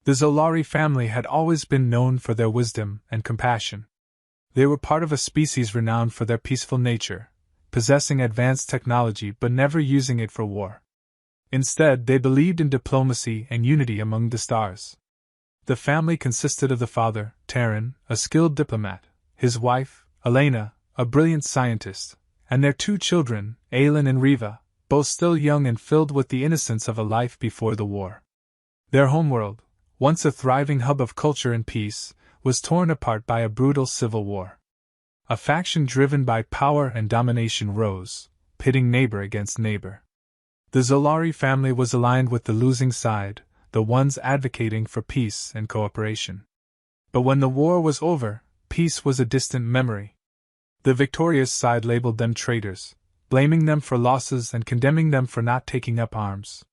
The Zolari family had always been known for their wisdom and compassion. They were part of a species renowned for their peaceful nature, possessing advanced technology but never using it for war. Instead, they believed in diplomacy and unity among the stars. The family consisted of the father, Terran, a skilled diplomat, his wife, Elena, a brilliant scientist, and their two children, Aelin and Riva, both still young and filled with the innocence of a life before the war. Their homeworld, once a thriving hub of culture and peace, was torn apart by a brutal civil war. A faction driven by power and domination rose, pitting neighbor against neighbor. The Zolari family was aligned with the losing side, the ones advocating for peace and cooperation. But when the war was over, peace was a distant memory. The victorious side labeled them traitors, blaming them for losses and condemning them for not taking up arms.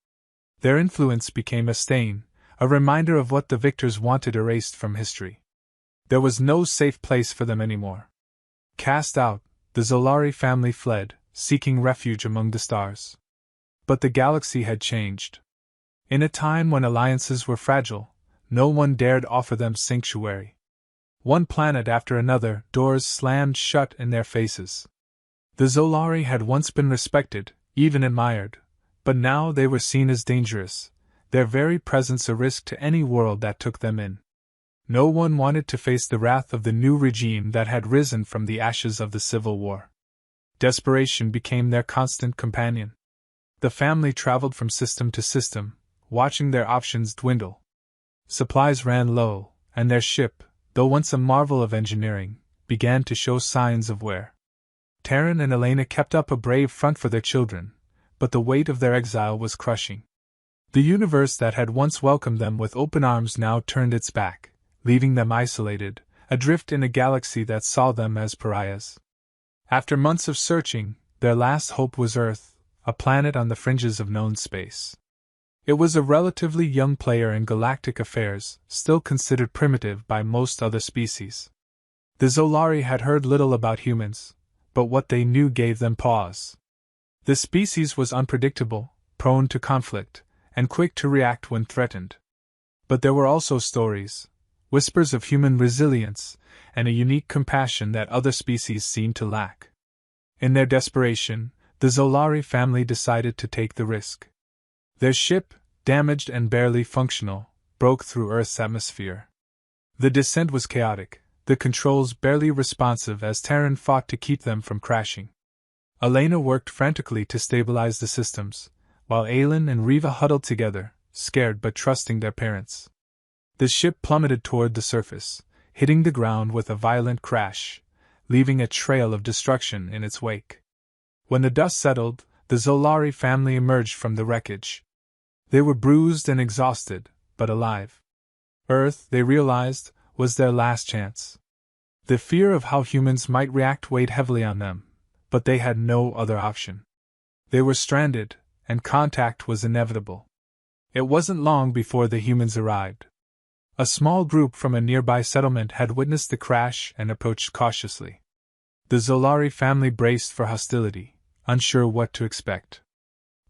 Their influence became a stain, a reminder of what the victors wanted erased from history. There was no safe place for them anymore. Cast out, the Zolari family fled, seeking refuge among the stars. But the galaxy had changed. In a time when alliances were fragile, no one dared offer them sanctuary. One planet after another, doors slammed shut in their faces. The Zolari had once been respected, even admired, but now they were seen as dangerous, their very presence a risk to any world that took them in. No one wanted to face the wrath of the new regime that had risen from the ashes of the Civil War. Desperation became their constant companion. The family traveled from system to system, watching their options dwindle. Supplies ran low, and their ship, though once a marvel of engineering, began to show signs of wear. Terran and Elena kept up a brave front for their children, but the weight of their exile was crushing. The universe that had once welcomed them with open arms now turned its back, leaving them isolated, adrift in a galaxy that saw them as pariahs. After months of searching, their last hope was Earth, a planet on the fringes of known space. It was a relatively young player in galactic affairs, still considered primitive by most other species. The Zolari had heard little about humans, but what they knew gave them pause. The species was unpredictable, prone to conflict, and quick to react when threatened. But there were also stories, whispers of human resilience, and a unique compassion that other species seemed to lack. In their desperation, the Zolari family decided to take the risk. Their ship, damaged and barely functional, broke through Earth's atmosphere. The descent was chaotic, the controls barely responsive as Terran fought to keep them from crashing. Elena worked frantically to stabilize the systems, while Aelin and Riva huddled together, scared but trusting their parents. The ship plummeted toward the surface, hitting the ground with a violent crash, leaving a trail of destruction in its wake. When the dust settled, the Zolari family emerged from the wreckage. They were bruised and exhausted, but alive. Earth, they realized, was their last chance. The fear of how humans might react weighed heavily on them, but they had no other option. They were stranded, and contact was inevitable. It wasn't long before the humans arrived. A small group from a nearby settlement had witnessed the crash and approached cautiously. The Zolari family braced for hostility, unsure what to expect.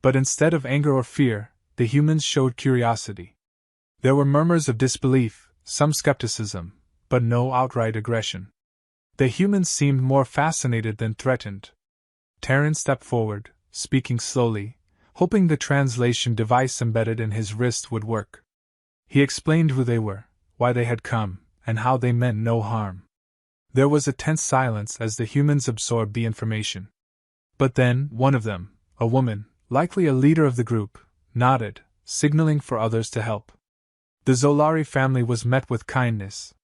But instead of anger or fear, the humans showed curiosity. There were murmurs of disbelief, some skepticism, but no outright aggression. The humans seemed more fascinated than threatened. Terran stepped forward, speaking slowly, hoping the translation device embedded in his wrist would work. He explained who they were, why they had come, and how they meant no harm. There was a tense silence as the humans absorbed the information. But then, one of them, a woman, likely a leader of the group, nodded, signaling for others to help. The Zolari family was met with kindness.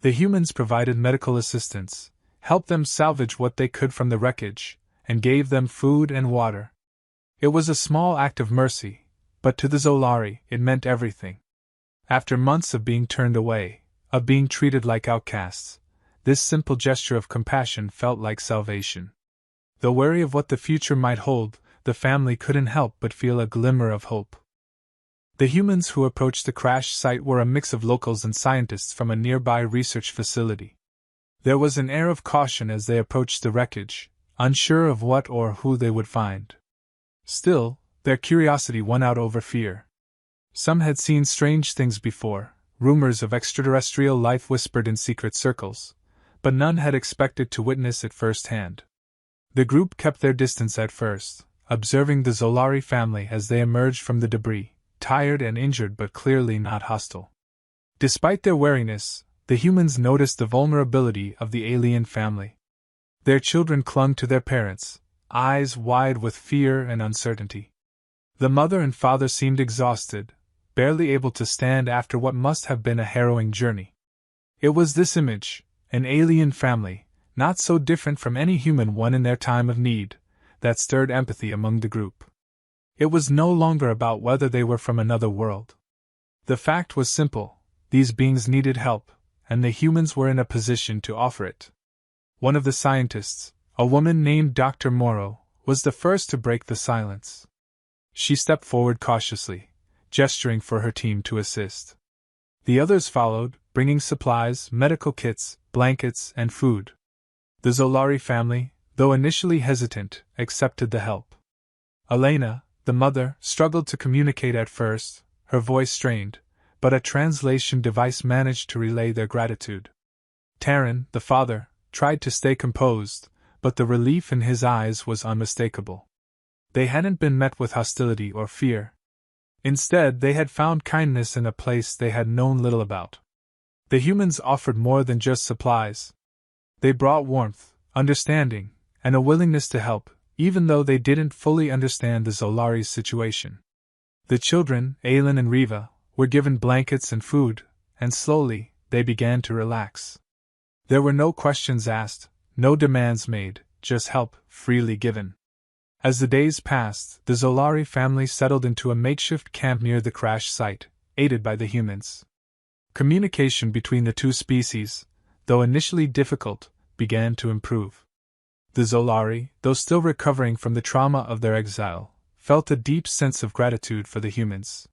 The humans provided medical assistance, helped them salvage what they could from the wreckage, and gave them food and water. It was a small act of mercy, but to the Zolari it meant everything. After months of being turned away, of being treated like outcasts, this simple gesture of compassion felt like salvation. Though wary of what the future might hold, the family couldn't help but feel a glimmer of hope. The humans who approached the crash site were a mix of locals and scientists from a nearby research facility. There was an air of caution as they approached the wreckage, unsure of what or who they would find. Still, their curiosity won out over fear. Some had seen strange things before, rumors of extraterrestrial life whispered in secret circles, but none had expected to witness it firsthand. The group kept their distance at first, observing the Zolari family as they emerged from the debris, tired and injured but clearly not hostile. Despite their wariness, the humans noticed the vulnerability of the alien family. Their children clung to their parents, eyes wide with fear and uncertainty. The mother and father seemed exhausted, barely able to stand after what must have been a harrowing journey. It was this image, an alien family, not so different from any human one in their time of need, that stirred empathy among the group. It was no longer about whether they were from another world. The fact was simple: these beings needed help, and the humans were in a position to offer it. One of the scientists, a woman named Dr. Morrow, was the first to break the silence. She stepped forward cautiously, gesturing for her team to assist. The others followed, bringing supplies, medical kits, blankets, and food. The Zolari family, though initially hesitant, accepted the help. Elena, the mother, struggled to communicate at first, her voice strained, but a translation device managed to relay their gratitude. Taran, the father, tried to stay composed, but the relief in his eyes was unmistakable. They hadn't been met with hostility or fear. Instead, they had found kindness in a place they had known little about. The humans offered more than just supplies. They brought warmth, understanding, and a willingness to help, even though they didn't fully understand the Zolari's situation. The children, Aylin and Riva, were given blankets and food, and slowly, they began to relax. There were no questions asked, no demands made, just help, freely given. As the days passed, the Zolari family settled into a makeshift camp near the crash site, aided by the humans. Communication between the two species, though initially difficult, began to improve. The Zolari, though still recovering from the trauma of their exile, felt a deep sense of gratitude for the humans.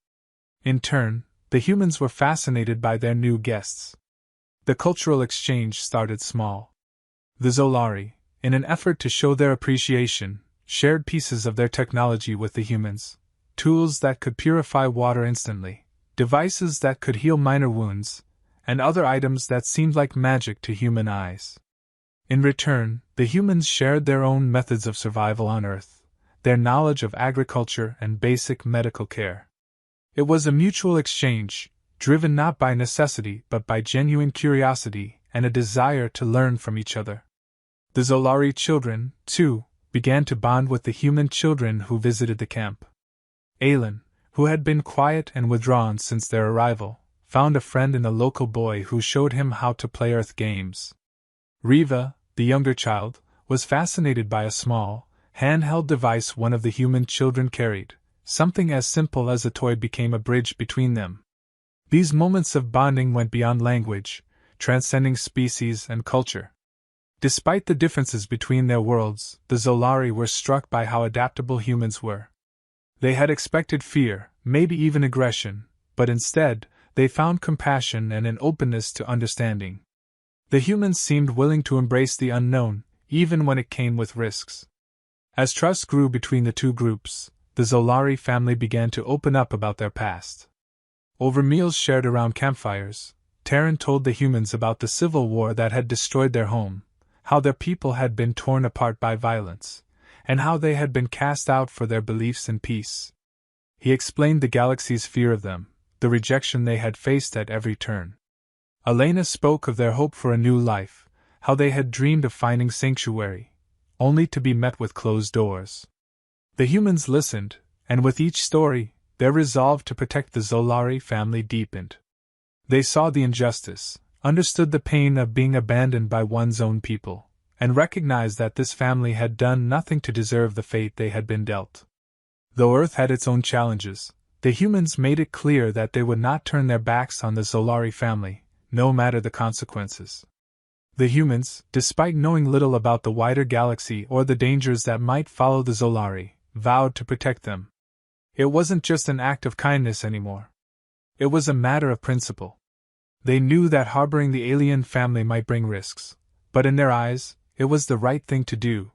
In turn, the humans were fascinated by their new guests. The cultural exchange started small. The Zolari, in an effort to show their appreciation, shared pieces of their technology with the humans, tools that could purify water instantly, devices that could heal minor wounds, and other items that seemed like magic to human eyes. In return, the humans shared their own methods of survival on Earth, their knowledge of agriculture and basic medical care. It was a mutual exchange, driven not by necessity but by genuine curiosity and a desire to learn from each other. The Zolari children, too, began to bond with the human children who visited the camp. Aylin, who had been quiet and withdrawn since their arrival, found a friend in a local boy who showed him how to play Earth games. Riva, the younger child, was fascinated by a small, handheld device one of the human children carried. Something as simple as a toy became a bridge between them. These moments of bonding went beyond language, transcending species and culture. Despite the differences between their worlds, the Zolari were struck by how adaptable humans were. They had expected fear, maybe even aggression, but instead, they found compassion and an openness to understanding. The humans seemed willing to embrace the unknown, even when it came with risks. As trust grew between the two groups, the Zolari family began to open up about their past. Over meals shared around campfires, Taran told the humans about the civil war that had destroyed their home, how their people had been torn apart by violence, and how they had been cast out for their beliefs in peace. He explained the galaxy's fear of them, the rejection they had faced at every turn. Elena spoke of their hope for a new life, how they had dreamed of finding sanctuary, only to be met with closed doors. The humans listened, and with each story, their resolve to protect the Zolari family deepened. They saw the injustice, understood the pain of being abandoned by one's own people, and recognized that this family had done nothing to deserve the fate they had been dealt. Though Earth had its own challenges, the humans made it clear that they would not turn their backs on the Zolari family, no matter the consequences. The humans, despite knowing little about the wider galaxy or the dangers that might follow the Zolari, vowed to protect them. It wasn't just an act of kindness anymore. It was a matter of principle. They knew that harboring the alien family might bring risks, but in their eyes, it was the right thing to do.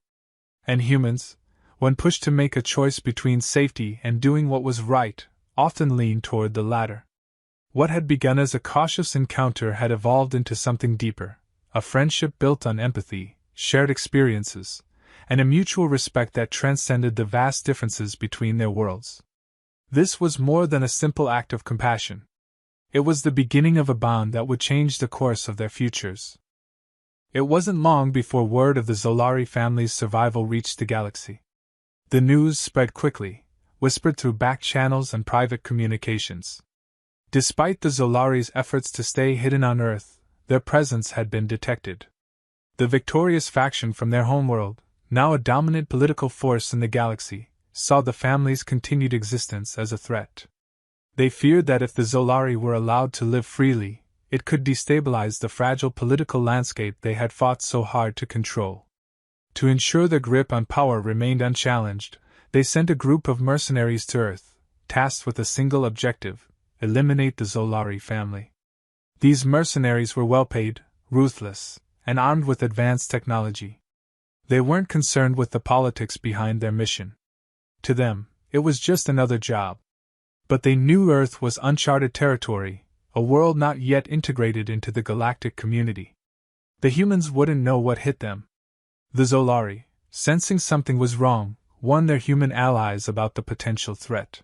And humans, when pushed to make a choice between safety and doing what was right, often leaned toward the latter. What had begun as a cautious encounter had evolved into something deeper, a friendship built on empathy, shared experiences, and a mutual respect that transcended the vast differences between their worlds. This was more than a simple act of compassion. It was the beginning of a bond that would change the course of their futures. It wasn't long before word of the Zolari family's survival reached the galaxy. The news spread quickly, whispered through back channels and private communications. Despite the Zolari's efforts to stay hidden on Earth, their presence had been detected. The victorious faction from their homeworld, now a dominant political force in the galaxy, saw the family's continued existence as a threat. They feared that if the Zolari were allowed to live freely, it could destabilize the fragile political landscape they had fought so hard to control. To ensure their grip on power remained unchallenged, they sent a group of mercenaries to Earth, tasked with a single objective: eliminate the Zolari family. These mercenaries were well-paid, ruthless, and armed with advanced technology. They weren't concerned with the politics behind their mission. To them, it was just another job. But they knew Earth was uncharted territory, a world not yet integrated into the galactic community. The humans wouldn't know what hit them. The Zolari, sensing something was wrong, warned their human allies about the potential threat.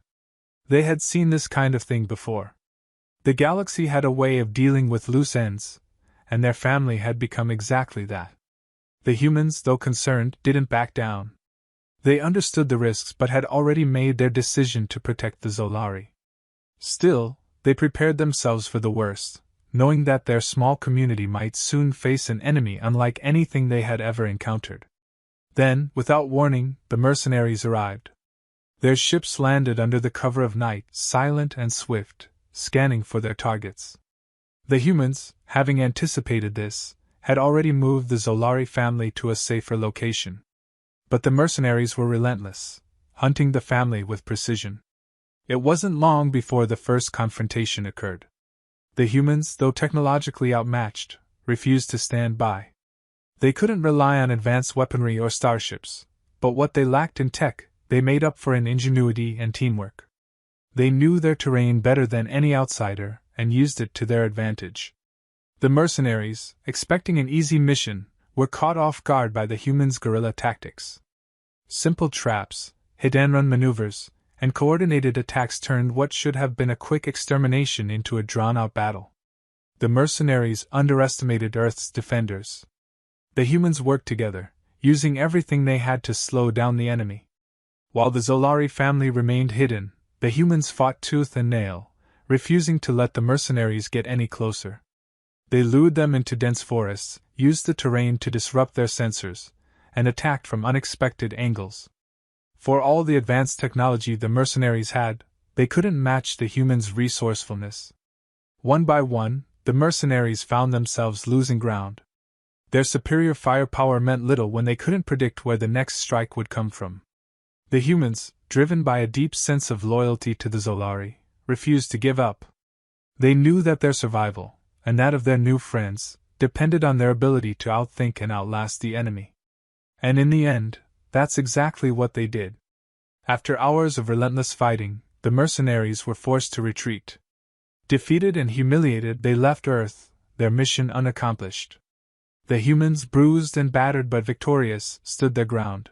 They had seen this kind of thing before. The galaxy had a way of dealing with loose ends, and their family had become exactly that. The humans, though concerned, didn't back down. They understood the risks but had already made their decision to protect the Zolari. Still, they prepared themselves for the worst, knowing that their small community might soon face an enemy unlike anything they had ever encountered. Then, without warning, the mercenaries arrived. Their ships landed under the cover of night, silent and swift, scanning for their targets. The humans, having anticipated this, had already moved the Zolari family to a safer location. But the mercenaries were relentless, hunting the family with precision. It wasn't long before the first confrontation occurred. The humans, though technologically outmatched, refused to stand by. They couldn't rely on advanced weaponry or starships, but what they lacked in tech, they made up for in ingenuity and teamwork. They knew their terrain better than any outsider and used it to their advantage. The mercenaries, expecting an easy mission, were caught off guard by the humans' guerrilla tactics. Simple traps, hit-and-run maneuvers, and coordinated attacks turned what should have been a quick extermination into a drawn-out battle. The mercenaries underestimated Earth's defenders. The humans worked together, using everything they had to slow down the enemy. While the Zolari family remained hidden, the humans fought tooth and nail, refusing to let the mercenaries get any closer. They lured them into dense forests, used the terrain to disrupt their sensors, and attacked from unexpected angles. For all the advanced technology the mercenaries had, they couldn't match the humans' resourcefulness. One by one, the mercenaries found themselves losing ground. Their superior firepower meant little when they couldn't predict where the next strike would come from. The humans, driven by a deep sense of loyalty to the Zolari, refused to give up. They knew that their survival, and that of their new friends, depended on their ability to outthink and outlast the enemy. And in the end, that's exactly what they did. After hours of relentless fighting, the mercenaries were forced to retreat. Defeated and humiliated, they left Earth, their mission unaccomplished. The humans, bruised and battered but victorious, stood their ground.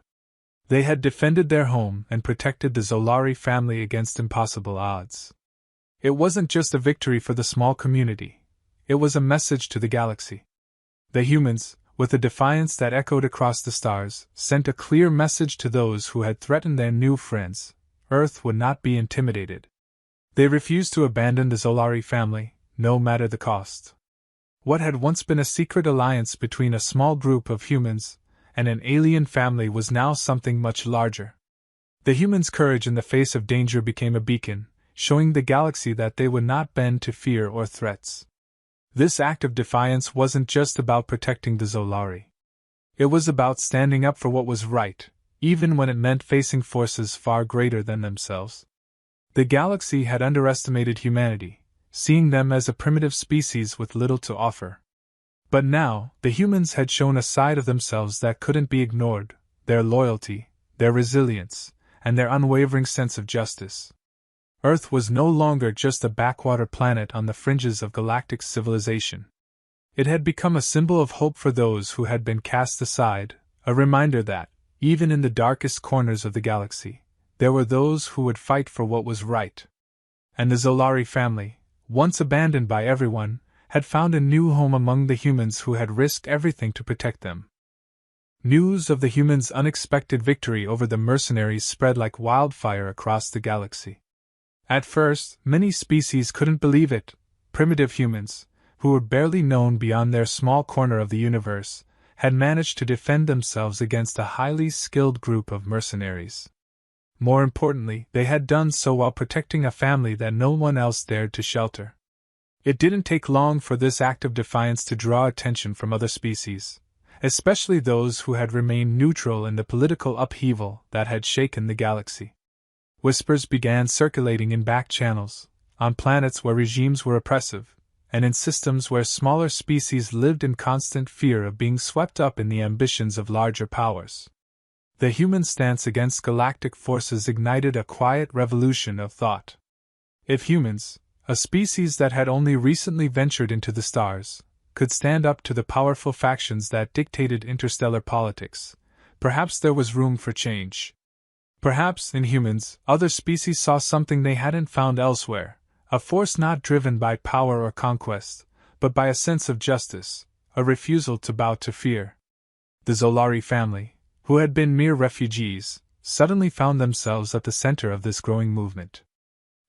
They had defended their home and protected the Zolari family against impossible odds. It wasn't just a victory for the small community. It was a message to the galaxy. The humans, with a defiance that echoed across the stars, sent a clear message to those who had threatened their new friends: Earth would not be intimidated. They refused to abandon the Zolari family, no matter the cost. What had once been a secret alliance between a small group of humans and an alien family was now something much larger. The humans' courage in the face of danger became a beacon, showing the galaxy that they would not bend to fear or threats. This act of defiance wasn't just about protecting the Zolari. It was about standing up for what was right, even when it meant facing forces far greater than themselves. The galaxy had underestimated humanity, seeing them as a primitive species with little to offer. But now, the humans had shown a side of themselves that couldn't be ignored: their loyalty, their resilience, and their unwavering sense of justice. Earth was no longer just a backwater planet on the fringes of galactic civilization. It had become a symbol of hope for those who had been cast aside, a reminder that, even in the darkest corners of the galaxy, there were those who would fight for what was right. And the Zolari family, once abandoned by everyone, had found a new home among the humans who had risked everything to protect them. News of the humans' unexpected victory over the mercenaries spread like wildfire across the galaxy. At first, many species couldn't believe it. Primitive humans, who were barely known beyond their small corner of the universe, had managed to defend themselves against a highly skilled group of mercenaries. More importantly, they had done so while protecting a family that no one else dared to shelter. It didn't take long for this act of defiance to draw attention from other species, especially those who had remained neutral in the political upheaval that had shaken the galaxy. Whispers began circulating in back channels, on planets where regimes were oppressive, and in systems where smaller species lived in constant fear of being swept up in the ambitions of larger powers. The human stance against galactic forces ignited a quiet revolution of thought. If humans, a species that had only recently ventured into the stars, could stand up to the powerful factions that dictated interstellar politics, perhaps there was room for change. Perhaps, in humans, other species saw something they hadn't found elsewhere, a force not driven by power or conquest, but by a sense of justice, a refusal to bow to fear. The Zolari family, who had been mere refugees, suddenly found themselves at the center of this growing movement.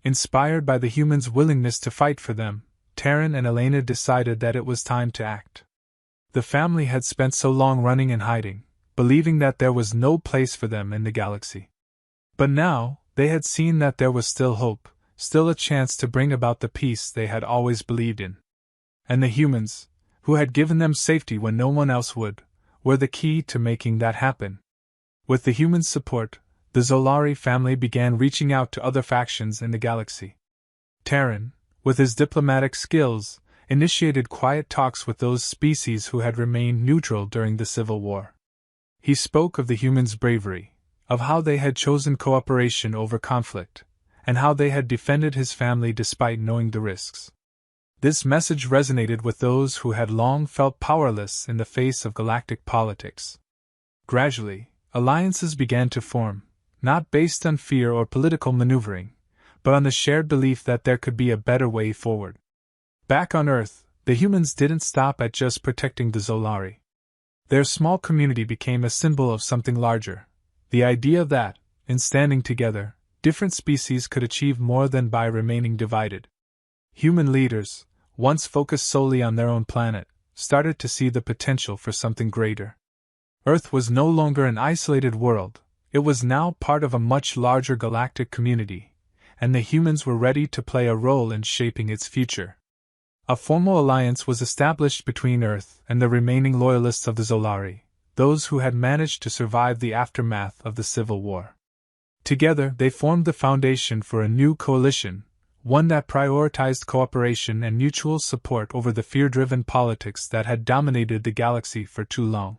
Inspired by the humans' willingness to fight for them, Terran and Elena decided that it was time to act. The family had spent so long running and hiding, believing that there was no place for them in the galaxy. But now, they had seen that there was still hope, still a chance to bring about the peace they had always believed in. And the humans, who had given them safety when no one else would, were the key to making that happen. With the humans' support, the Zolari family began reaching out to other factions in the galaxy. Terran, with his diplomatic skills, initiated quiet talks with those species who had remained neutral during the Civil War. He spoke of the humans' bravery, of how they had chosen cooperation over conflict, and how they had defended his family despite knowing the risks. This message resonated with those who had long felt powerless in the face of galactic politics. Gradually, alliances began to form, not based on fear or political maneuvering, but on the shared belief that there could be a better way forward. Back on Earth, the humans didn't stop at just protecting the Zolari. Their small community became a symbol of something larger, the idea that, in standing together, different species could achieve more than by remaining divided. Human leaders, once focused solely on their own planet, started to see the potential for something greater. Earth was no longer an isolated world, it was now part of a much larger galactic community, and the humans were ready to play a role in shaping its future. A formal alliance was established between Earth and the remaining loyalists of the Zolari, those who had managed to survive the aftermath of the Civil War. Together, they formed the foundation for a new coalition, one that prioritized cooperation and mutual support over the fear-driven politics that had dominated the galaxy for too long.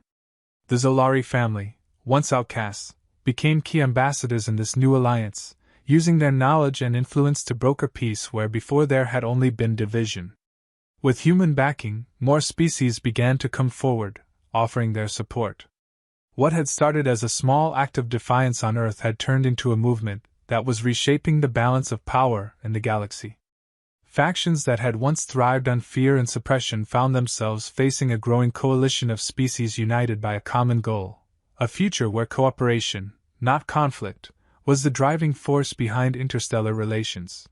The Zolari family, once outcasts, became key ambassadors in this new alliance, using their knowledge and influence to broker peace where before there had only been division. With human backing, more species began to come forward, offering their support. What had started as a small act of defiance on Earth had turned into a movement that was reshaping the balance of power in the galaxy. Factions that had once thrived on fear and suppression found themselves facing a growing coalition of species united by a common goal, a future where cooperation, not conflict, was the driving force behind interstellar relations.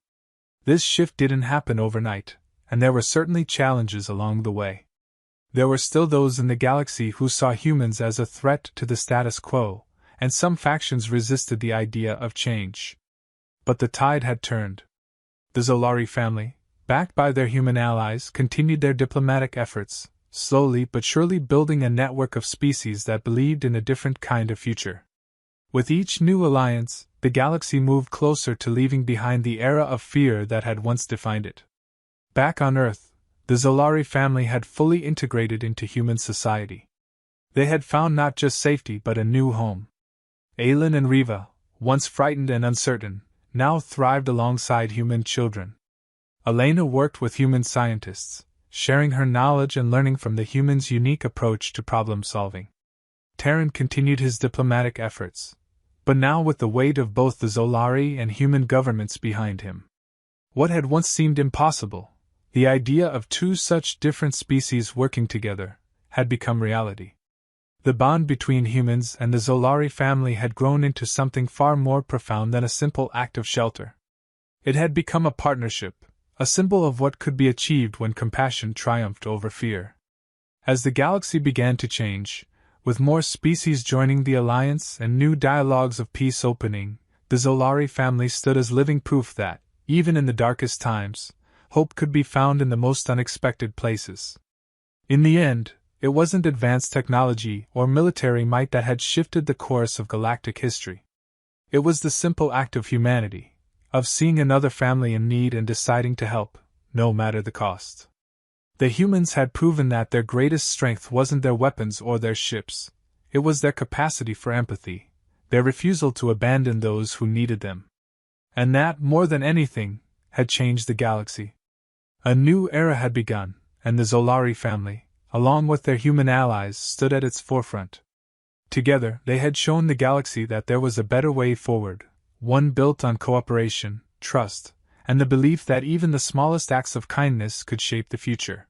This shift didn't happen overnight, and there were certainly challenges along the way. There were still those in the galaxy who saw humans as a threat to the status quo, and some factions resisted the idea of change. But the tide had turned. The Zolari family, backed by their human allies, continued their diplomatic efforts, slowly but surely building a network of species that believed in a different kind of future. With each new alliance, the galaxy moved closer to leaving behind the era of fear that had once defined it. Back on Earth, the Zolari family had fully integrated into human society. They had found not just safety but a new home. Aelin and Riva, once frightened and uncertain, now thrived alongside human children. Elena worked with human scientists, sharing her knowledge and learning from the humans' unique approach to problem solving. Terran continued his diplomatic efforts, but now with the weight of both the Zolari and human governments behind him. What had once seemed impossible, the idea of two such different species working together, had become reality. The bond between humans and the Zolari family had grown into something far more profound than a simple act of shelter. It had become a partnership, a symbol of what could be achieved when compassion triumphed over fear. As the galaxy began to change, with more species joining the alliance and new dialogues of peace opening, the Zolari family stood as living proof that, even in the darkest times, hope could be found in the most unexpected places. In the end, it wasn't advanced technology or military might that had shifted the course of galactic history. It was the simple act of humanity, of seeing another family in need and deciding to help, no matter the cost. The humans had proven that their greatest strength wasn't their weapons or their ships, it was their capacity for empathy, their refusal to abandon those who needed them. And that, more than anything, had changed the galaxy. A new era had begun, and the Zolari family, along with their human allies, stood at its forefront. Together, they had shown the galaxy that there was a better way forward, one built on cooperation, trust, and the belief that even the smallest acts of kindness could shape the future.